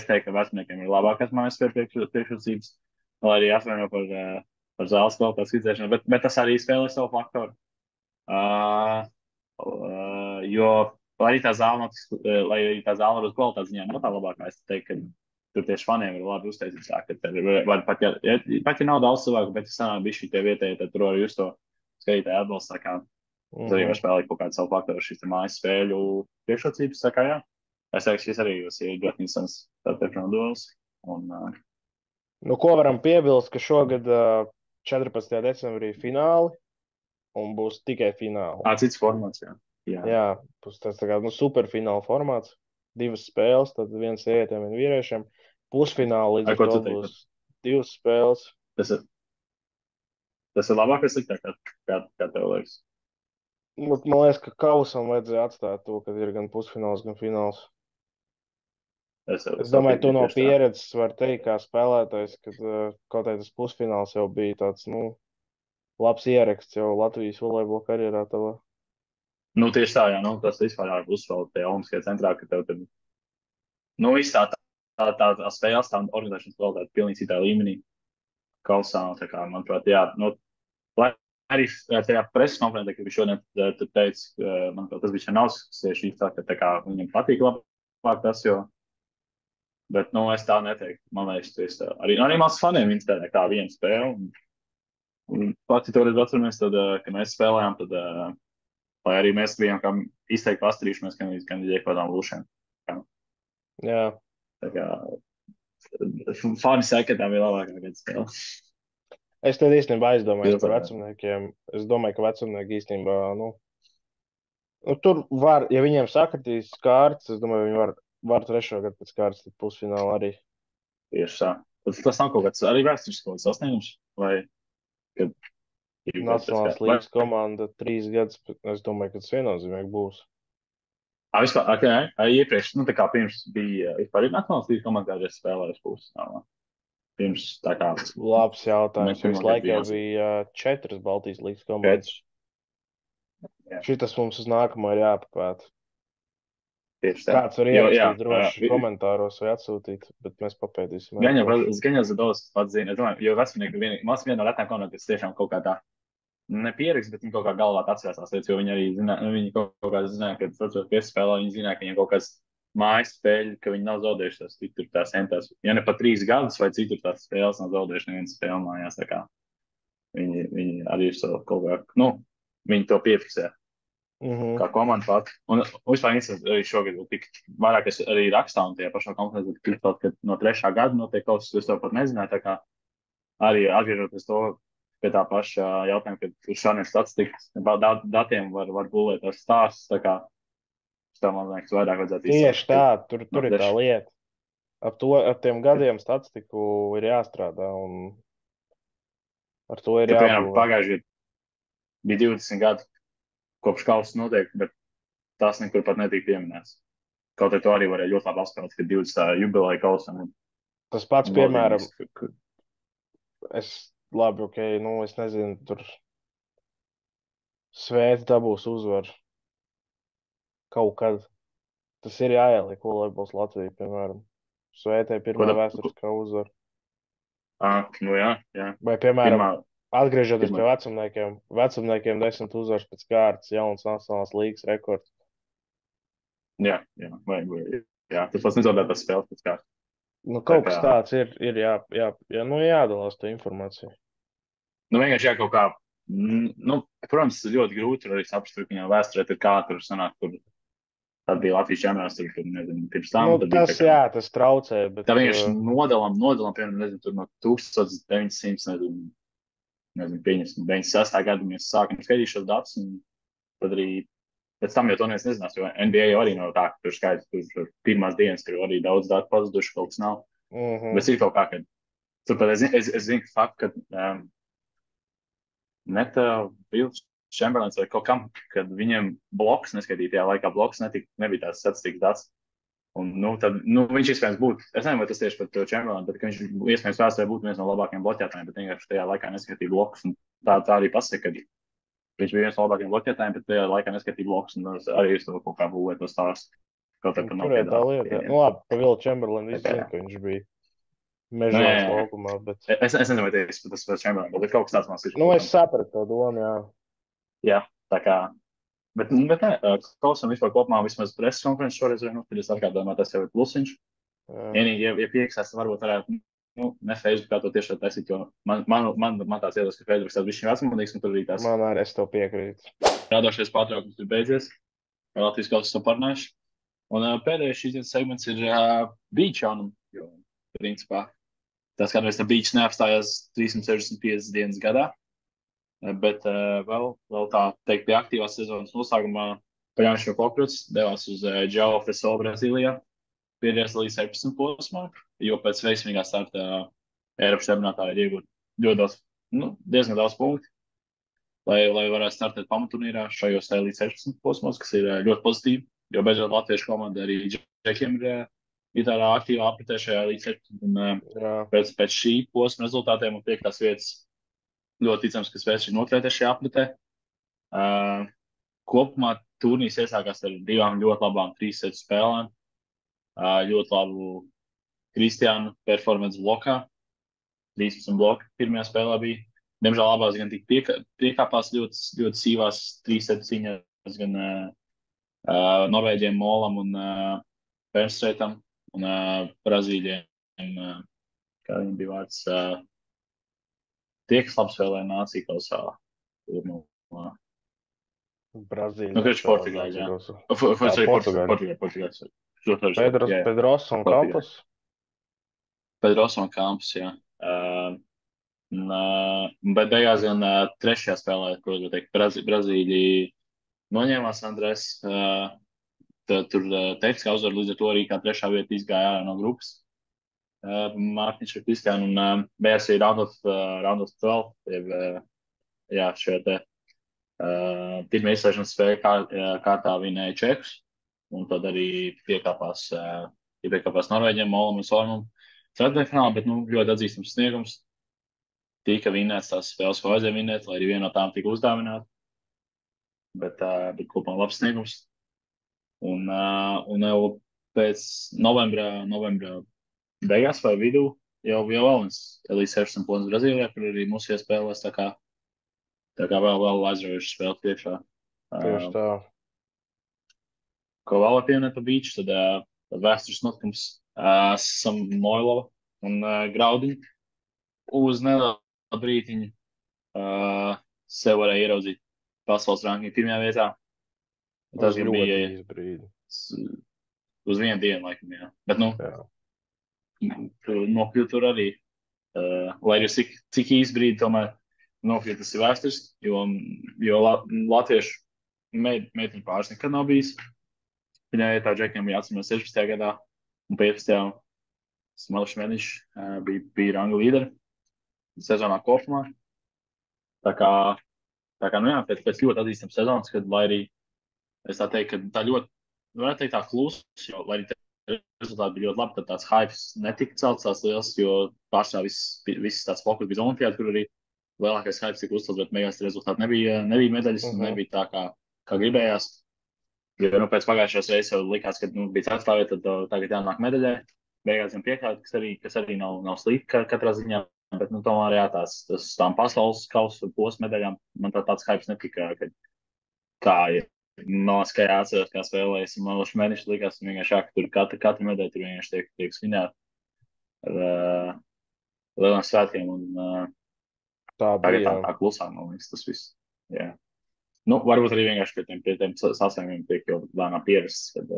teiktu, ka vecniekiem ir labākās mājas priekšrocības, lai arī atvaino par zāles kvalitātes izdzēšanu, bet tas arī spēlē savu faktoru. Jo, lai arī tā zāle uz kvalitātes ziņā nav tā labākā, es teiktu, ka tur tieši faniem ir labi uztaisīts tā, ka var pat, ja nav daudz cilvēku, bet ja sanāk bišķi tie vietēji, tad tur var just to skatītāju atbalstu, tā kā tas arī var spēlēt kaut kādu savu faktoru šīs te mājas spēļu priekšrocības, tā kā jā. Es teikšu, šis arī jūs ir ļoti interesants tātad duels. Un, Nu, ko varam piebilst, ka šogad 14. decembrī fināli un būs tikai fināli. Cits formāts, jā. Jā, būs tas tā kā superfināla formāts. 2 spēles, tad viens sievietēm un vīriešiem. Pusfināli līdz Ar ko ar to tu teiksi? būs 2 spēles. Tas ir labāk, vai sliktāk, kā tev liekas? Man liekas, ka kausam vajadzēja atstāt to, ka ir gan pusfināls, gan fināls. Es domāju, tu no pieredzes var teikt, kā spēlētājs, kad kaut arī tas pusfināls jau bija tāds, labs ieraksts jau Latvijas volejbola karjerā tavā. Nu, tieši tā, jā, tas vispār ir uzsvērt tajā Olimpiskajā centrā, ka tev tad, viss tā spēles, tā organizēšanas kvalitāte pilnīgi citā līmenī. Kausā, tā kā, manuprāt, jā, lai arī tajā preses konferencē, kad viņš šodien teica, manuprāt, tas bija nav tieši tā, ka tā kā viņam patīk labāk tas, jo, bet, es tā neteiktu. Man liekas, arī mans faniem interesē kā viena spēle. Un pati toreiz atceramies, tad, kad mēs spēlējām, tad, lai arī mēs bijām kā izteikti pastrīšamies, gan ir kādām lūšiem. Jā. Tā kā fani saka, ka tā bija labākā gada spēle. Es tad īstenībā aizdomājos par vecumniekiem. Es domāju, ka vecumnieki īstenībā, tur var, ja viņiem sakritīs kārtas, es domāju, viņi var 3. gadu pēc kārtas, tad pusfināli arī. Tieši tā. Tas nav kaut kāds arī vēsturisks kaut kāds sasniegums? Vai, kad Nacionālās līgas komanda 3 gadus, es domāju, ka tas viennozīmīgi būs. Vispār, iepriekš, tā kā pirms bija, vispār ir Nacionālās līgas komanda, kādreiz spēlējas puses. Pirms tā kā. Labs jautājums. Visu laiku jau bija 4 Baltijas līgas komandas. Šitas mums uz nākamo ir jāpapēt. Tieši tā. Kāds var ierakstīt droši komentāros vai atsūtīt, bet mēs papētīsim. Gan jau Zadovs pats zina. Es domāju, jo vecumnieki mums viena no retām komandām, kas tiešām kaut kā tā nepierakst, bet viņi kaut kā galvā atcerās tās lietas, jo viņi arī viņi kaut kā zināja, ka tas piespēlē, viņi zināja, ka viņiem kaut kāds mājas spēļi, ka viņi nav zaudējuši tās citur tās entās. Ja ne pa 3 gadus vai citur tās spēles nav zaudējuši nevienas spēle mājās, tā kā viņi arī kaut kā, viņi to piefiksē. Kā komanda pati. Un vispār arī šogad tik vairāk es arī rakstā un tajā pašā konferencē, ka no 3. gada notiek kaut kas, es to pat nezināju, tā kā arī atgriežoties to pie tā paša jautājuma, ka tur šādiem statistikas datiem var būvēt tās stāstus, tā kā tā, man liekas, vairāk vajadzētu izsākt. Tieši tā, tur ir tā lieta. Ar tiem gadiem statistiku ir jāstrādā un ar to ir jābūt. Pagājuši bija 20 gadu kopš kausa notiek, bet tās nekur pat netika pieminēts. Kaut arī to arī varēja ļoti labi apspēlēt, ka 20. jubileja kausam. Tas pats, piemēram, es nezinu, tur Svēts dabūs uzvaru kaut kad. Tas ir jāieliek, lai būs Latvija, piemēram. Svētē pirmā vēsturiskā uzvara. Jā. Vai, piemēram, atgriežoties pie vecumniekiem 10 uzvaras pēc kārtas, jauns Nacionālās līgas rekords. Jā, tas pats nezaudēt tās spēles pēc kārtas. Kaut kas tāds ir jādalās to informāciju. Vienkārši kaut kā, protams, ļoti grūti arī saprast, ka viņam vēsturē ir kā tur sanāk, tad bija Latvijas čempionāts, tur, nezinu, pirms tam. Tas traucē, bet... Tā vienkārši nodalam, piemēram, nezinu, tur no 1900, nezinu, 96. gadu mēs sākam skaidīt šos datus, un tad arī pēc tam jau to neviens nezinās, jo NBA jau arī nav tā, ka tur skaidrs, tur pirmās dienas, tur arī daudz datu pazuduši, kaut kas nav. Bet ir kaut kā, ka tur pat es zinu, ka faktu, ka Neta Bilds čempionāts vai kaut kam, kad viņiem bloks neskaitītajā laikā, bloks nebija tās statistikas dats. Un, tad viņš iespējams būtu, es nezinu, vai tas tieši par to čempionātu, bet viņš iespējams vēsturē būtu viens no labākajiem bloķētājiem, bet vienkārši tajā laikā neskaitīja blokus. Un tā arī pasaka, ka viņš bija viens no labākajiem bloķētājiem, bet tajā laikā neskatīja blokus, un arī es to kaut kā būvēju to stāstu. Kaut kā par nopietnām. Tā lieta. Labi, pa Vilu Čemberlinu visi zina, ka viņš bija mežās laukumā, bet... Es nezinu, vai tas par Čemberlinu, bet kaut kas tāds man ir. Es sapratu to domu, jā. Jā, tā kā... Bet nē, kausam vispār kopumā vismaz preses konferences šoreiz, tad es atgādāju, tas jau ir plusiņš. Vienīgi, ja pieksās, varbūt varētu, ne Facebookā to tiešām taisīt, jo man tāds iedos, ka Facebooks tāds bišķiņ vecmodīgs, un tur arī tās Man arī es to piekrītu. radošais pārtraukums ir beidzies. Latvijas kaut kas to parunājuši. Un pēdējais šīs dienas segments ir beach jaunumi, jo, principā, tas kādreiz tā beach neapstājās 365 dienas gadā, bet vēl tā teikt pie aktīvās sezonas noslēgumā Paņājušo Pokruts devās uz João Pessoa Brazīlijā, piedalījās līdz 17 posmā, jo pēc veiksmīgā starta Eiropas čempionātā ir iegūt ļoti daudz, diezgan daudz punktu, lai varētu startēt pamaturnīrā šajos līdz 16 posmos, kas ir ļoti pozitīvi, jo beidzot latviešu komanda arī Džekiem ir tādā aktīvā apritē šajā līdz 17. Un pēc šī posma rezultātiem un 5. vietas ļoti ticams, ka spēs šī noturēties šajā apritē. Kopumā turnīrs iesākās ar 2 ļoti labām 3-setu spēlēm. Ļoti labu Kristiānu performance blokā. 13 bloki pirmajā spēlē bija. Diemžēl abās gan tik piekāpās ļoti sīvās 3-setu ciņās, gan Norvēģiem Molam un Pernstreitam un Brazīļiem, kā viņam bija vārds, tie, kas labi spēlēja nāciju kausā. Brazīļa. Kurš Portugāļs, jā. Portugāļs. Pedros un Campos. Pedros un Campos, jā. Bet beigās gan 3. spēlē, ko es teikt, Brazīļi noņēmās Andrēs. Tur tehniskā uzvara līdz ar to arī kā 3. vieta izgāja ārā no grupas. Mārtiņš ar Kristiānu un beigās ir round of 12. Jā, šajā te pirmā izslēgšanas spēle kārtā vinēja Čekus, un tad arī piekāpās Norvēģiem, Molam un Sormam. Ceturtdaļfinālā, bet ļoti atzīstams sniegums. Tika vinēts tās spēles, ko vajadzēja vinēt, lai arī viena no tām tika uzdāvināta. Bet kopumā labs sniegums. Un jau pēc novembra beigās vai vidū jau Valens līdz 16 posms Brazīlijā, kur arī mūsu iespēlēs tā kā vēl aizraujuši spēlēt priekšā. Tieši tā. Ko vēl pieminēt par beach, tad vēstures notikums Samoilova un Graudiņa uz nelielu brītiņu sev varēja ieraudzīt pasaules rankingu 1. vietā. Tas gan bija uz 1 dienu, laikam, jā. Bet, nokļūt tur arī, lai arī cik īsti brīdi tomēr nokļūt, tas ir vēstures, jo latviešu meitiņu pāris nekad nav bijis. Viņai vietā Džekiem bija atsimēt 16. gadā un 15. Smalis Šmeniņš bija ranga līderi sezonā kopumā. Tā kā pēc ļoti atzīstams sezonas, kad, lai arī es tā teiktu, ka tā ļoti, varētu teikt tā klusa, jo, lai arī rezultāti bija ļoti labi, tad tāds hypes netika celts tās liels, jo pārsvarā viss tās fokus bija Olimpiāda, kur arī lielākais hypes tika uzcelts, bet beigās rezultāti nebija medaļas, nebija tā, kā gribējās. Jo pēc pagājušās reizes jau likās, ka bija 4. vieta, tad tagad jānāk medaļai. Beigās gan 5. kas arī nav slikti katrā ziņā, bet tomēr jā, tām pasaules kausa posma medaļām man tāds hypes netika, kā man skajā atceros, kā spēlējas Smalis Šmeniņš, likās vienkārši jā, ka tur katra medaļa tur vienkārši tiek svinēta ar lieliem svētkiem un tagad tā klusāk, man liekas, tas viss. Jā. Varbūt arī vienkārši pie tiem sasniegumiem tiek jau lēnām pierasts, kad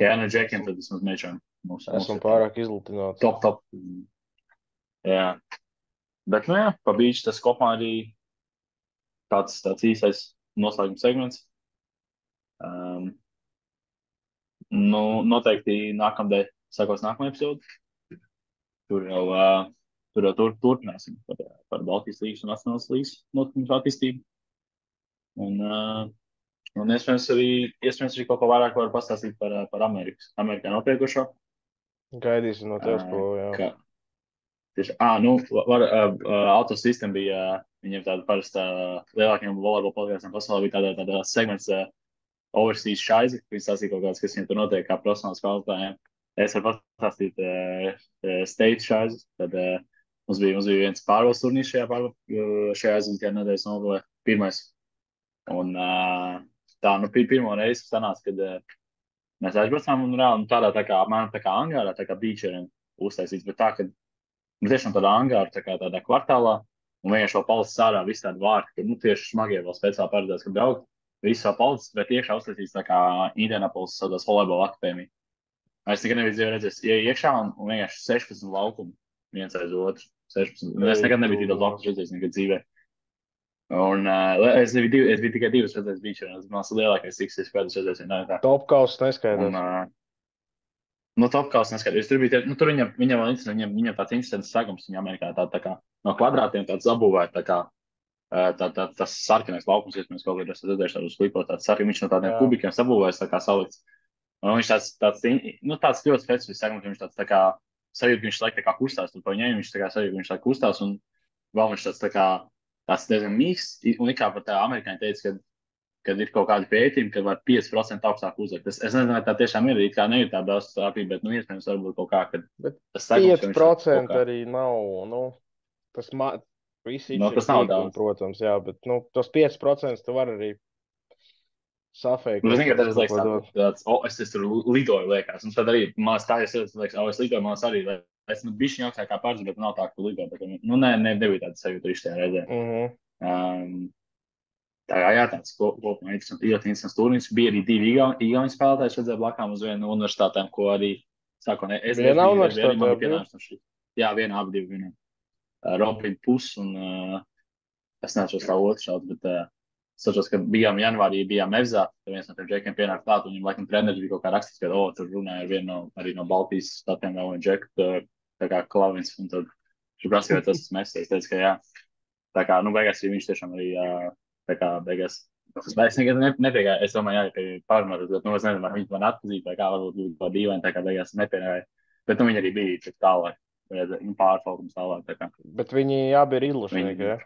Kēna Džekiem tad vismaz mečām. Esmu pārāk izlutināts. Top. Jā. Bet, pa beach tas kopumā arī tāds īsais noslēgums segments. Noteikti nākamdēļ sakos nākamā episode. Tur jau turpināsim par Baltijas līgas un Nacionālas līgas notikumu attīstību. Un iespējams arī kaut ko vairāk var pastāstīt par Amerikā notiekušo. Gaidīsim no tevis, jā. Tieši, Autosystem bija, viņiem tāda parasta lielākiem volejbola podkastiem pasaulē bija tāda segments Overseas Šaizi, viņi stāstīja kaut kāds, kas viņiem tur notiek kā profesionāls spēlētājiem. Es varu pastāstīt State Šaizi, tad mums bija viens pārvaldes turnīrs šajā aizvadītajā nedēļas nogalē, pirmais. Un tā, pirmo reizi sanāca, kad mēs aizbraucām un reāli tādā tā kā, apmēram tā kā angārā, tā kā beacheriem uztaisīts, bet tā, ka tiešām tādā angārā, tā kā tādā kvartālā, un vienkārši vēl palicis ārā visi tādi vārti, ka, tieši smagie vēl speciāli paredzēts, ka braukt, viss vēl palicis, bet iekšā uztaisīts tā kā Indianapolis saucās volejbola akadēmija. Es tikai nebiju dzīvē redzējis, ja iekšā un vienkārši 16 laukumi viens aiz otru. 16. Es nekad nebiju tik daudz laukumus redzējis nekad dzīvē. Un es biju tikai divas redzējis beachā. Tas mans lielākais tiks, kādas redzējis. Topkaus neskaidrs. Topkaus neskaidrs. Tur bija, tur viņam vēl interesanti, viņam tāds interesants sagums, viņa Amerikā tā kā no kvadrātiem tāds zabūvēt, tā kā tas sarkanais laukums, ja mēs kaut kādā redzējuši tādus klipos, tāds sarkanais, viņš no tādiem kubikiem sabūvēs, tā kā salikts. Un viņš tāds ļoti specifisks segments, viņš tā kā sajūt, ka viņš laik tā kā kustās, tur pa viņai viņš tā kā sajūt, ka viņš laik kustās, un vēl viņš tāds diezgan mīksts, un kā pat amerikāņi teica, kad ir kaut kādi pētījumi, ka var 5% augstāk uzlikt. Es nezinu, vai tā tiešām ir, it kā neir tā daudz stāpība, bet, iespējams, varbūt kaut kā, kad tas segments, 5% arī nav, tas visi tas nav daudz. Protams, jā, bet, tos 5% tu var arī safēkt. Es zinu, ka tas liekas es tur lidoju, liekas. Un tad arī, man stājies, es lidoju, man arī, es bišķiņ augstāk kā pārdzi, bet nav tā, ka tu lidoju. Nebija tāda sajūta rišķi tajā reizē. Tā kā jā, tāds kopumā interesants turnīrs. Bija arī 2 igauņu spēlētāji, redzēju blakām uz vienu universitātēm, ko arī sākot. Vienā universitātē? Jā, vienā abi divi vienā. Robin Pus un es neatceros kā otrs šāds, bet sačos, ka bijām janvārī, bijām Evzā, tad viens no tiem džekiem pienāk klāt, un viņam laikam treneris bija kaut kā rakstīts, ka, tur runāja ar vienu arī no Baltijas statiem vēl vienu džeku, tā kā Klavins, un tad viņš prasīja, vai tas mēs, es teicu, ka jā. Tā kā, beigās viņš tiešām arī, tā kā, beigās, es nekad nepiegāju, es domāju, jā, ka pārunāt, bet, es nezinu, vai viņi man atpazīt, vai kā, varbūt bija dīvaini, tā kā beigās nepienāja, bet, viņi arī bija tik tālāk, pārfaukums tālāk, tā kā. Bet viņi abi ir illušnieki, jā?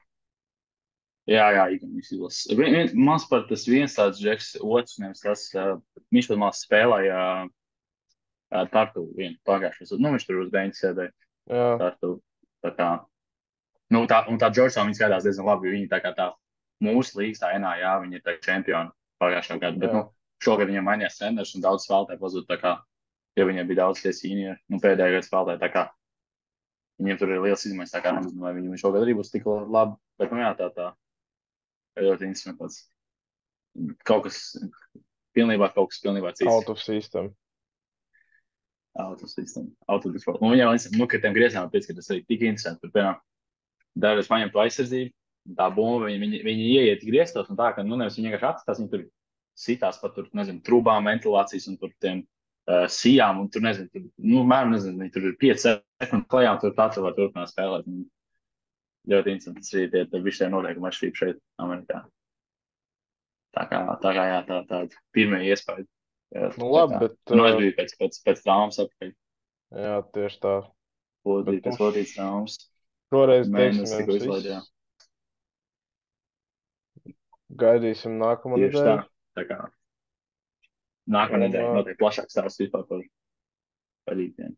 Jā, viņš izlases. Mans par tas viens tāds džeks, otrs, nevis tas, viņš pat mās spēlēja Tartu vienu pagājušos. Viņš tur uz beņķa sēdēja. Tartu, tā kā. Un tā Džordžā viņi skatās diezgan labi, viņi tā kā tā mūsu līgas tā NAIA, viņi ir tā čempioni pagājušā gadu. Bet, šogad viņiem mainījās treneris un daudz spēlētāji pazūd, tā kā, ja viņiem bija daudz tie seniori, pēdējā gada spēlētāji, tā kā, viņiem tur ir liels izmaiņas, tā kā, nezinu, vai viņi šogad arī būs tik labi, bet, jā, tā. Ļoti interesants. Kaut kas pilnībā cits. Out of system. Out of system. Un viņam, ka tiem griezām pēc, ka tas arī tik interesanti. Tur, piemēram, dažreiz paņem to aizsardzību, tā bumba, viņi ieiet grieztos, un tā, ka, nevis viņi vienkārši atstās, viņi tur sitās pat tur, nezinu, trūbām, ventilācijas un tur tiem sijām, un tur, nezinu, mēram, viņi tur ir 5 sekundes klajā, un tur tā var turpināt spēlēt. Ļoti interesants arī tie visi noteikumi atšķirīgi šeit, Amerikā. Tā kā jā, tāda pirmie iespēja. Labi, bet... Es biju pēc traumas atpakaļ. Jā, tieši tā. Pēc lodītas traumas. Šoreiz teiksim jums viss. Gaidīsim nākamo nedēļu. Tā kā nākamā nedēļa notiek plašāk stāsts vispār par rītdienu.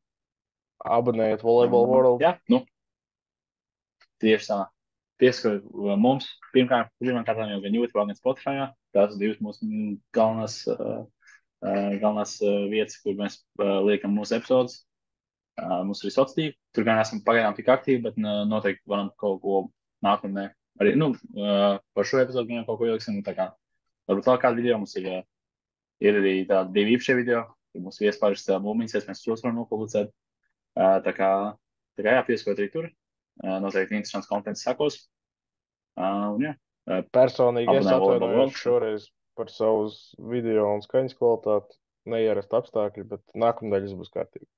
Abonējiet Volleyball World. Jā, tieši tā. Pieskar mums, pirmkārt jau gan YouTube, gan Spotify. Tās divas mūsu galvenās vietas, kur mēs liekam mūsu epizodes. Mums ir sociāli tīkli. Tur gan esam pagaidām tik aktīvi, bet noteikti varam kaut ko nākamnē. Arī, par šo epizodu gan kaut ko ieliksim. Tā kā, varbūt vēl kādu video mums ir arī tādi 2 īpašie video, kur mums viespāris mūmiņas, mēs tos varam nopublicēt. Tā kā jā, pieskot arī tur. Noteikti interesants kontents sekos. Personīgi es atvainojos šoreiz par savu video un skaņas kvalitāti. Neierast apstākļi, bet nākamnedēļ būs kārtīgi.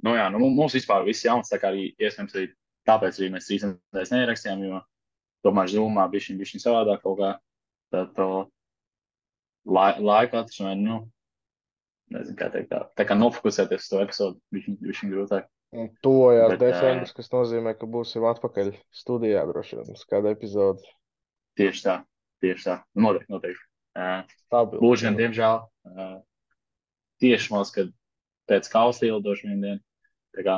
Mums vispār viss jauns, tā kā arī iespējams arī tāpēc arī mēs 3 nedēļas neierakstījām, jo tomēr Zoomā bišķiņ savādāk kaut kā tā laiku atrašanai, nezinu kā teikt tā kā nofokusēties uz to episodu bišķiņ grūtāk. Tuvojās decembris, kas nozīmē, ka būsim atpakaļ studijā droši vien uz kādu epizodi. Tieši tā. Noteikti. Būs gan, diemžēl, tieši mums, kad pēc kausa ielidošu vienu dienu. Tā kā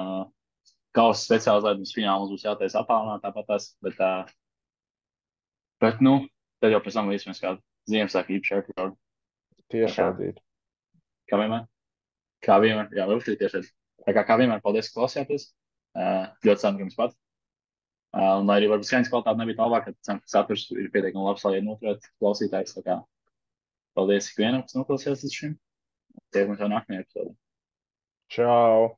kausa speciāls laidums fināls būs jātais apālināt tāpatās, bet tad jau pēc tam iespējams kādu Ziemassvētku īpašu epizodu. Tiešādi. Kā vienmēr. Kā vienmēr. Jā, ļoti tiešām. Kā vienmēr, paldies, ka klausījāties. Ļoti ceru, ka jums pat. Un lai arī varbūt skaņas kvalitāte nebija tā labāka, tad ceru, ka saturs ir pietiekami labs, lai noturētu klausītājs. Tā kā paldies ikvienam, kas noklausījās līdz šim. Tiekamies jau nākamajā epizodē. Čau!